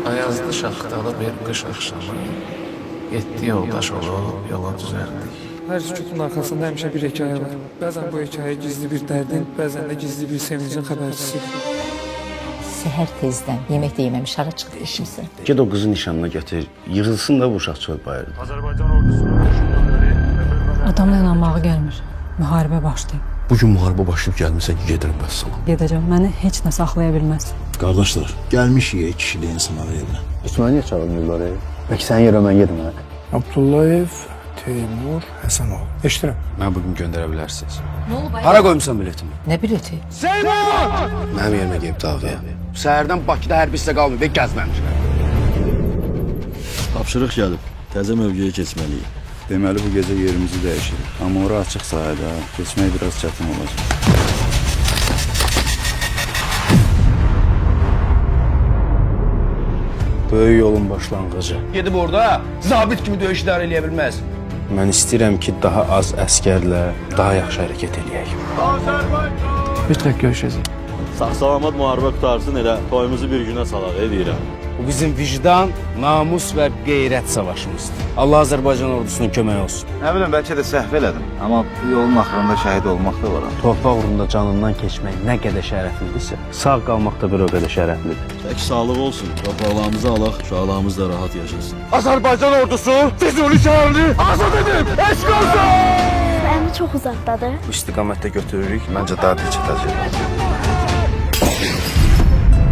Ayazlı şaxtalı bir qış axşamı 7 yoldaş olub yola düzəldik. Hər sükutun arkasında həmişə bir hekayə var. Bəzən bu hekayə gizli bir dərdin, bəzən də gizli bir sevincin xəbərçisidir. Səhər tezdən yemək də yeməmiş hara çıxdı işimsin. Get o qızın nişanına gətir, yığılsın da bu uşaq çöl bayırdı. Adamla inanmağı gəlmir. Müharibə başlayıb. Bugün müharibə başlayıb gəlmirsən ki, gedirəm vəssalam. Gedəcəm, məni heç nə saxlaya bilməz. Qardaşlar, gəlmişik kişili insanlar evinə. Osman niyə çağırmıyorlar? Bəlkə sənin yerə mən gedim hə? Abdullayev, Teymur, Həsənov. Eşidirəm. Mən bugün göndərə bilərsiniz. Nə olub? Hara qoymusan biletimi? Nə bileti? Mənim yerimə gəlib davaya. Səhərdən Bakıda hərbi hissə qalmayıb, gəzməmişlər. Tapşırıq gəlib. Təzə mövqeyə keçməliyik. Deməli bu gecə yerimizi dəyişirik. Amma ora açıq sahədə keçmək biraz çətin olacaq. Böyük yolun başlanğıcı. Gedib orada zabit kimi döyüş idarə eləyə bilməz. Mən istəyirəm ki, daha az əskərlə daha yaxşı hərəkət eləyək. Mütləq görüşəcəyik. Sağ-salamat müharibə qutarsın, elə toyumuzu bir günə salaq, deyirəm. Bu bizim vicdan, namus və qeyrət savaşımızdır. Allah Azərbaycan ordusunun köməyi olsun. Nə biləm, bəlkə də səhv elədim. Amma bu yolun axırında şəhid olmaq da var. Torpaq uğrunda canından keçmək nə qədər şərəflidirsə, sağ qalmaq da bir o qədər şərəflidir. Tək sağlıq olsun, torpaqlarımızı alaq, uşaqlarımız da rahat yaşasın. Azərbaycan ordusu Füzuli şəhərini azad edib! Eşq olsun! Əmi çox uzaqdadır. Bu istiqamətdə götürürük, məncə daha da çatacaq.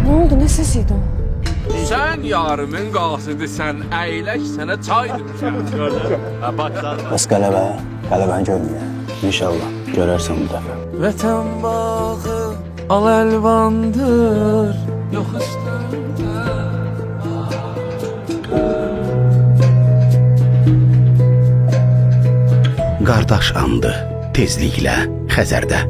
Nə oldu, nə səs idi o? Sən yarımın qasidisən, əyləş sənə çay düşər. Bəs qələbə, qələbəni görməyək. İnşallah görərsən bu dəfə. Vətən bağı al əlvandır, yox üstündə. Qardaş andı tezliklə Xəzərdə.